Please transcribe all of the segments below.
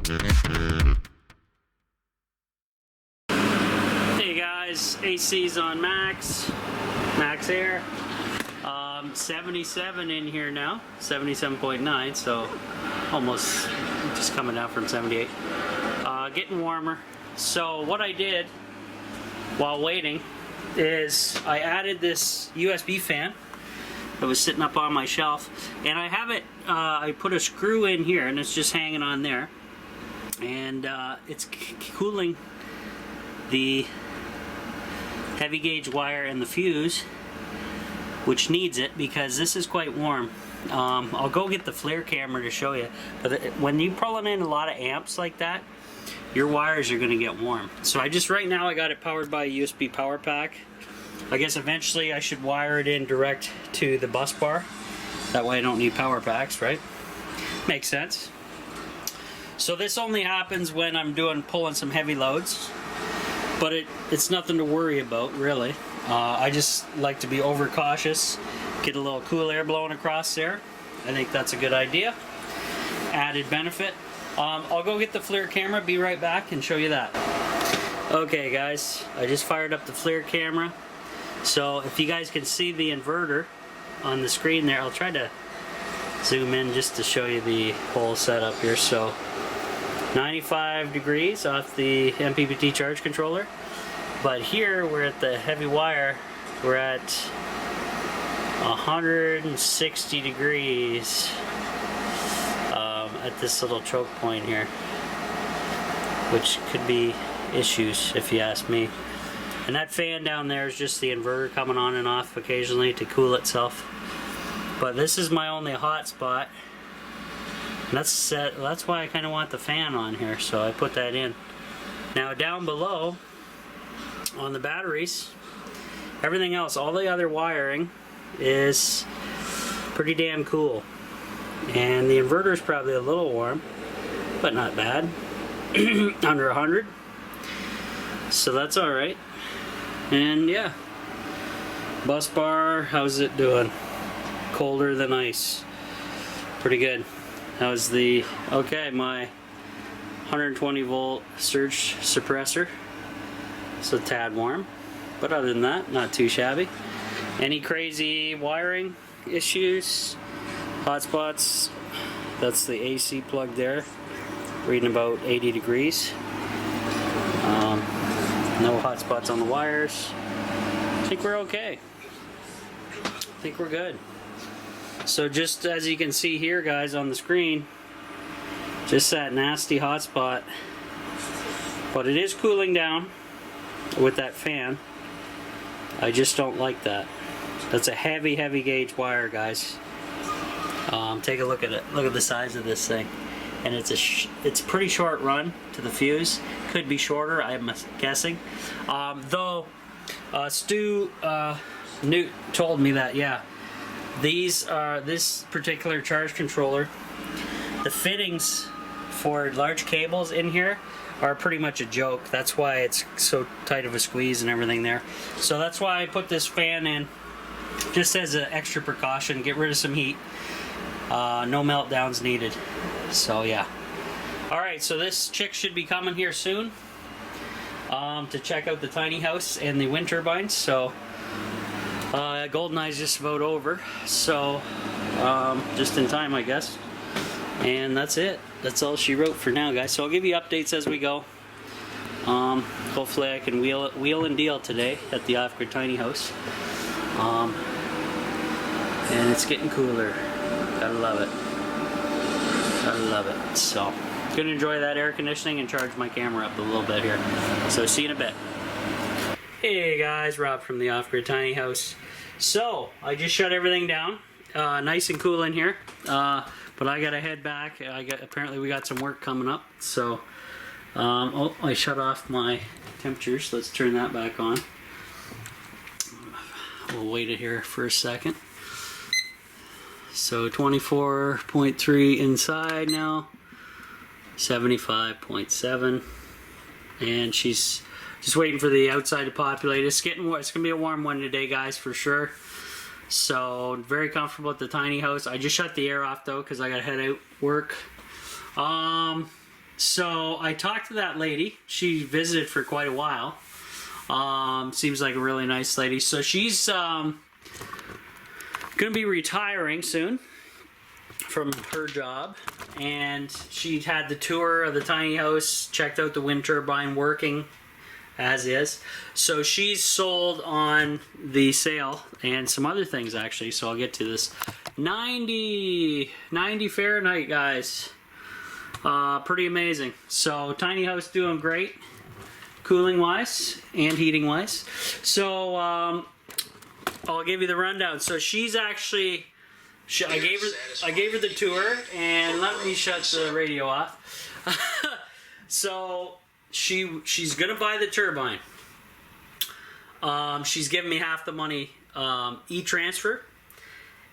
Hey guys, AC's on max air. 77 in here now, 77.9, so almost just coming down from 78. Getting warmer. So what I did while waiting is I added this USB fan that was sitting up on my shelf, and I have it, I put a screw in here and it's just hanging on there, and it's cooling the heavy gauge wire and the fuse, which needs it because this is quite warm. I'll go get the FLIR camera to show you, but when you pulling in a lot of amps like that, your wires are going to get warm. So right now I got it powered by a USB power pack. I guess eventually I should wire it in direct to the bus bar. That way I don't need power packs, right? Makes sense. So this only happens when I'm pulling some heavy loads, but it's nothing to worry about really. I just like to be overcautious, get a little cool air blowing across there. I think that's a good idea. Added benefit. I'll go get the FLIR camera, be right back and show you that. Okay guys, I just fired up the FLIR camera. So if you guys can see the inverter on the screen there, I'll try to zoom in just to show you the whole setup here. So 95 degrees off the MPPT charge controller. But here we're at the heavy wire, we're at 160 degrees at this little choke point here, which could be issues if you ask me. And that fan down there is just the inverter coming on and off occasionally to cool itself. But this is my only hot spot. And that's why I kind of want the fan on here, so I put that in. Now down below, on the batteries, everything else, all the other wiring is pretty damn cool. And the inverter is probably a little warm, but not bad. Under 100. So that's alright. And yeah, bus bar, how's it doing? Colder than ice. Pretty good. How's the, okay, my 120 volt surge suppressor. It's a tad warm, but other than that, not too shabby. Any crazy wiring issues? Hotspots, that's the AC plug there, reading about 80 degrees. No hotspots on the wires. I think we're okay. I think we're good. So just as you can see here guys on the screen, just that nasty hotspot, but it is cooling down with that fan. I just don't like that. That's a heavy gauge wire guys. Take a look at it. Look at the size of this thing, and it's pretty short run to the fuse. Could be shorter, I'm guessing. Though Stu Newt told me that yeah, this particular charge controller, the fittings for large cables in here are pretty much a joke. That's why it's so tight of a squeeze and everything there. So that's why I put this fan in, just as an extra precaution, get rid of some heat. No meltdowns needed. So yeah. Alright, so this chick should be coming here soon to check out the tiny house and the wind turbines. So GoldenEye's just about over, so just in time I guess. And that's it. That's all she wrote for now guys. So I'll give you updates as we go. Hopefully I can wheel and deal today at the off-grid tiny house. And it's getting cooler. Gotta love it. Gotta love it. So, gonna enjoy that air conditioning and charge my camera up a little bit here. So, see you in a bit. Hey guys, Rob from the Off-Grid Tiny House. So, I just shut everything down. Nice and cool in here. But I gotta head back. Apparently we got some work coming up. So, oh, I shut off my temperatures. Let's turn that back on. We'll wait it here for a second. So 24.3 inside now, 75.7, and she's just waiting for the outside to populate. It's getting warm. It's gonna be a warm one today, guys, for sure. So very comfortable at the tiny house. I just shut the air off though because I gotta head out work. So I talked to that lady. She visited for quite a while. Seems like a really nice lady. So she's going to be retiring soon from her job, and she had the tour of the tiny house, checked out the wind turbine working as is. So she's sold on the sale and some other things actually, so I'll get to this. 90 Fahrenheit, guys. Pretty amazing. So tiny house doing great, cooling wise and heating wise. So I'll give you the rundown. So she's actually, I gave her the tour, and let me shut the radio off. So she's gonna buy the turbine. She's giving me half the money e-transfer,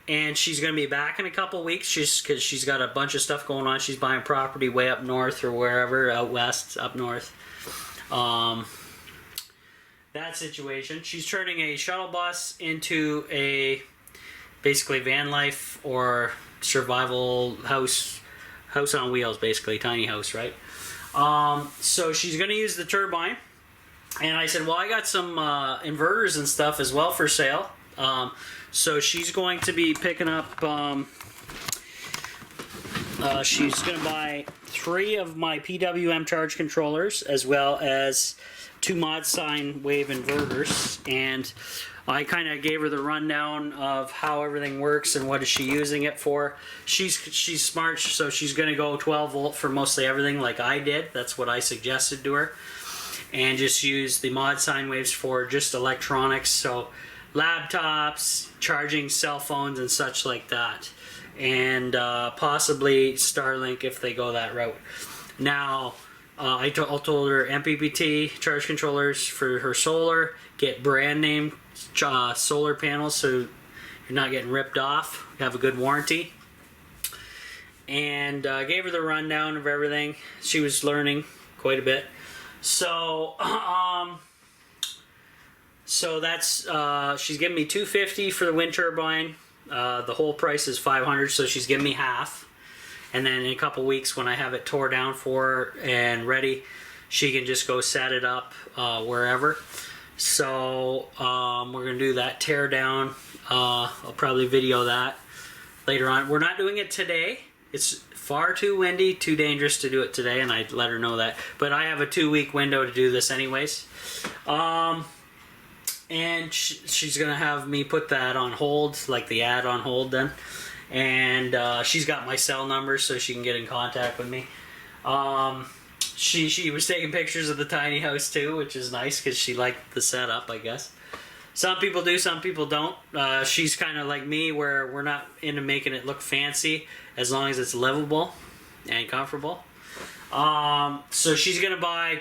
and she's gonna be back in a couple of weeks just because she's got a bunch of stuff going on. She's buying property way up north or wherever, out west, up north. That situation. She's turning a shuttle bus into a basically van life or survival house on wheels, basically tiny house, right? So she's going to use the turbine, and I said, well, I got some inverters and stuff as well for sale. So she's going to be picking up. She's going to buy 3 of my PWM charge controllers as well as 2 mod sine wave inverters, and I kind of gave her the rundown of how everything works and what is she using it for. She's smart, so she's going to go 12 volt for mostly everything like I did. That's what I suggested to her. And just use the mod sine waves for just electronics, so laptops, charging cell phones and such like that. And possibly Starlink if they go that route. Now, I told her MPPT charge controllers for her solar, get brand name solar panels so you're not getting ripped off, have a good warranty, and gave her the rundown of everything. She was learning quite a bit. So so that's she's giving me $250 for the wind turbine. The whole price is $500, so she's giving me half. And then in a couple weeks when I have it tore down for her and ready, she can just go set it up wherever. So we're going to do that tear down. I'll probably video that later on. We're not doing it today. It's far too windy, too dangerous to do it today, and I let her know that. But I have a 2-week window to do this anyways. And she's going to have me put that on hold, like the ad on hold then. And she's got my cell number so she can get in contact with me. She was taking pictures of the tiny house too, which is nice because she liked the setup, I guess. Some people do, some people don't. She's kind of like me where we're not into making it look fancy as long as it's livable and comfortable. So she's going to buy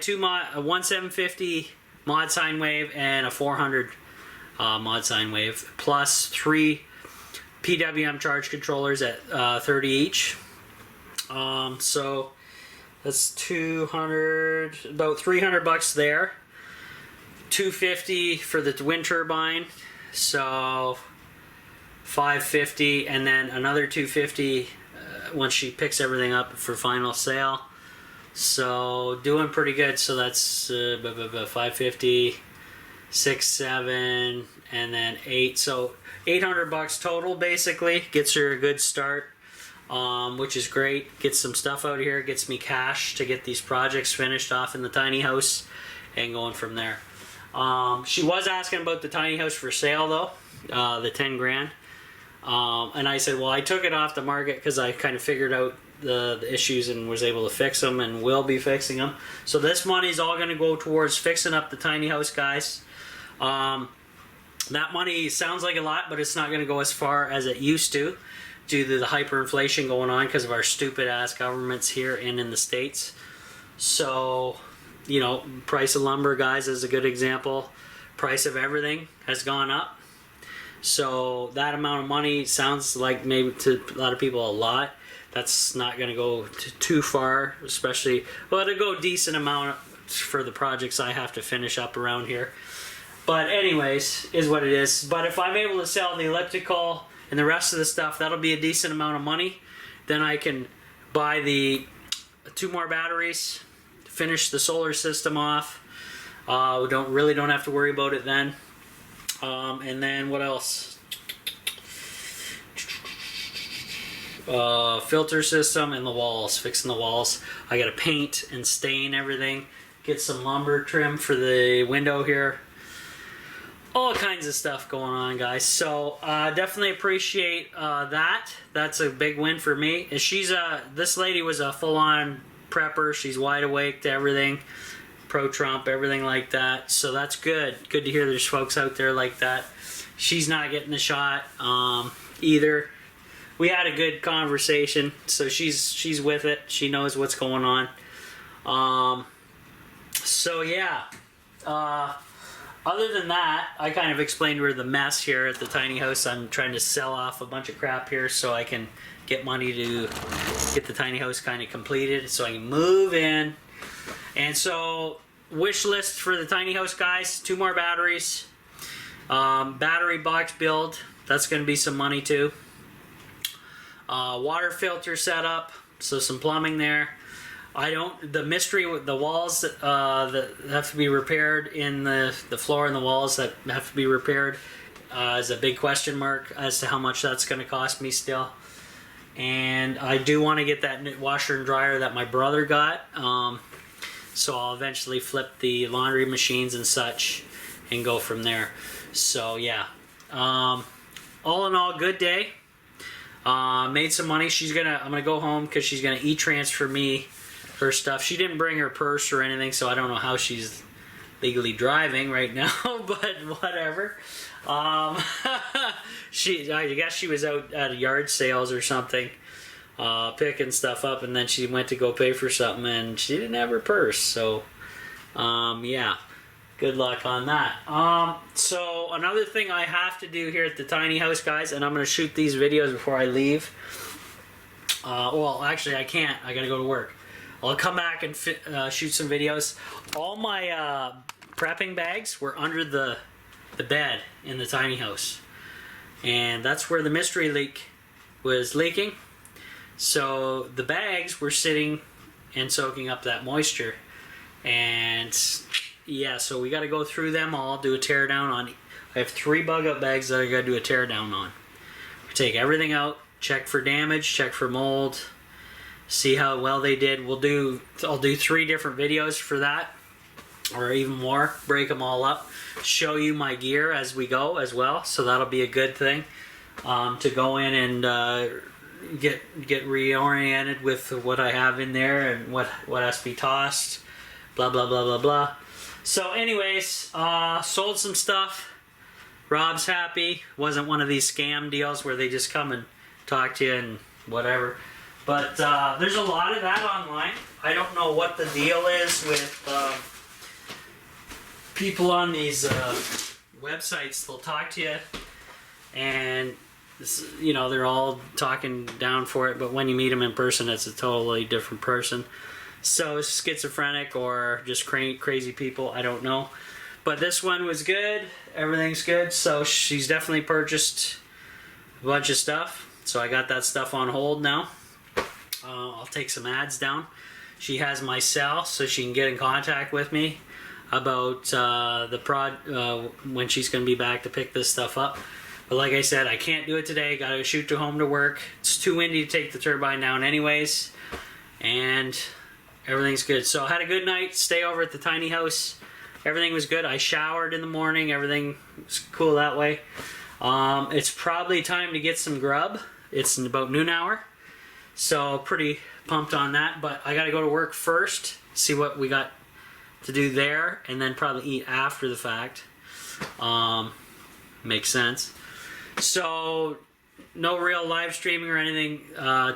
one 750 mod sine wave and a 400 mod sine wave, plus 3 PWM charge controllers at 30 each. So that's 200, about 300 bucks there. 250 for the wind turbine, so 550, and then another 250 once she picks everything up for final sale. So doing pretty good. So that's 550, 6, 7, and then 8. So 800 bucks total basically. Gets her a good start, which is great. Gets some stuff out here. Gets me cash to get these projects finished off in the tiny house and going from there. She was asking about the tiny house for sale though, the 10 grand. And I said, well, I took it off the market because I kind of figured out the issues and was able to fix them and will be fixing them. So this money is all going to go towards fixing up the tiny house, guys. That money sounds like a lot, but it's not going to go as far as it used to due to the hyperinflation going on because of our stupid ass governments here and in the States. So, you know, price of lumber, guys, is a good example. Price of everything has gone up. So that amount of money sounds like maybe to a lot of people a lot. That's not going to go too far, especially, well, it'll go a decent amount for the projects I have to finish up around here. But anyways, is what it is. But if I'm able to sell the elliptical and the rest of the stuff, that'll be a decent amount of money. Then I can buy the 2 more batteries to finish the solar system off. We don't have to worry about it then. And then what else? Filter system and the walls, fixing the walls. I gotta paint and stain everything, get some lumber trim for the window here. All kinds of stuff going on, guys. So definitely appreciate that. That's a big win for me. And this lady was a full-on prepper. She's wide awake to everything, pro-Trump, everything like that. So that's good. Good to hear there's folks out there like that. She's not getting the shot either. We had a good conversation, so she's with it. She knows what's going on. So yeah. Other than that, I kind of explained to her the mess here at the tiny house. I'm trying to sell off a bunch of crap here so I can get money to get the tiny house kind of completed so I can move in. And so, wish list for the tiny house, guys. 2 more batteries. Battery box build. That's going to be some money too. Water filter setup. So some plumbing there. The mystery with the walls that have to be repaired in the floor and the walls that have to be repaired is a big question mark as to how much that's going to cost me still. And I do want to get that washer and dryer that my brother got. So I'll eventually flip the laundry machines and such and go from there. So yeah. All in all, good day. Made some money. I'm gonna go home because she's gonna e-transfer me her stuff. She didn't bring her purse or anything, so I don't know how she's legally driving right now, but whatever. I guess she was out at a yard sales or something, picking stuff up, and then she went to go pay for something, and she didn't have her purse, so yeah. Good luck on that. So another thing I have to do here at the tiny house, guys, and I'm going to shoot these videos before I leave. Well, actually, I can't. I got to go to work. I'll come back and shoot some videos. All my prepping bags were under the bed in the tiny house. And that's where the mystery leak was leaking. So the bags were sitting and soaking up that moisture. And yeah, so we got to go through them all, do a tear down on. I have 3 bug out bags that I got to do a tear down on. Take everything out, check for damage, check for mold, see how well they did. I'll do 3 different videos for that, or even more. Break them all up, show you my gear as we go as well. So that'll be a good thing to go in and get reoriented with what I have in there and what has to be tossed. Blah blah blah blah blah. So anyways, sold some stuff. Rob's happy. Wasn't one of these scam deals where they just come and talk to you and whatever. But there's a lot of that online. I don't know what the deal is with people on these websites. They'll talk to you and they're all talking down for it, but when you meet them in person, it's a totally different person. So schizophrenic or just crazy people, I don't know. But this one was good. Everything's good. So she's definitely purchased a bunch of stuff. So I got that stuff on hold now. I'll take some ads down. She has my cell, so she can get in contact with me about when she's going to be back to pick this stuff up. But like I said, I can't do it today. Got to shoot to home to work. It's too windy to take the turbine down anyways. And everything's good. So I had a good night. Stay over at the tiny house. Everything was good. I showered in the morning. Everything was cool that way. It's probably time to get some grub. It's about noon hour. So pretty pumped on that. But I got to go to work first. See what we got to do there. And then probably eat after the fact. Makes sense. So no real live streaming or anything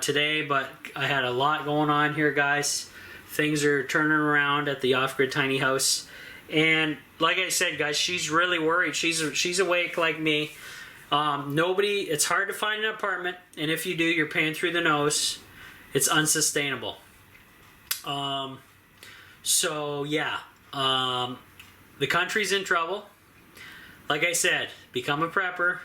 today. But I had a lot going on here, guys. Things are turning around at the off-grid tiny house, and like I said, guys, she's really worried. She's awake like me. It's hard to find an apartment, and if you do, you're paying through the nose. It's unsustainable. So yeah, the country's in trouble. Like I said, become a prepper,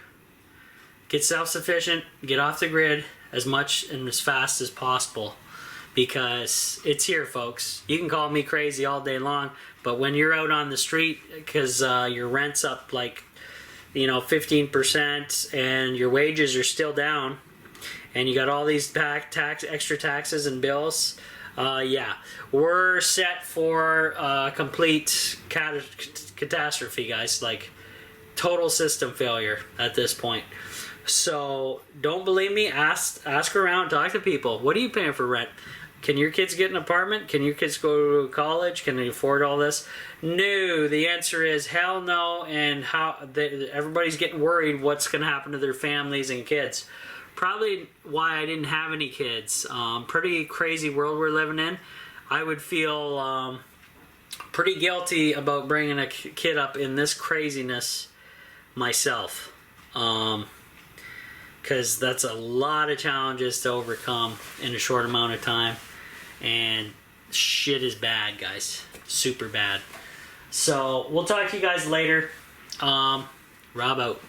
get self-sufficient, get off the grid as much and as fast as possible. because it's here, folks. You can call me crazy all day long, but when you're out on the street because your rent's up like 15% and your wages are still down, and you got all these extra taxes and bills, yeah, we're set for complete catastrophe, guys. Like total system failure at this point. So don't believe me, ask around, talk to people. What are you paying for rent? Can your kids get an apartment? Can your kids go to college? Can they afford all this? No, the answer is hell no. And everybody's getting worried what's going to happen to their families and kids. Probably why I didn't have any kids. Pretty crazy world we're living in. I would feel pretty guilty about bringing a kid up in this craziness myself. Because that's a lot of challenges to overcome in a short amount of time. And shit is bad, guys. Super bad. So we'll talk to you guys later. Rob out.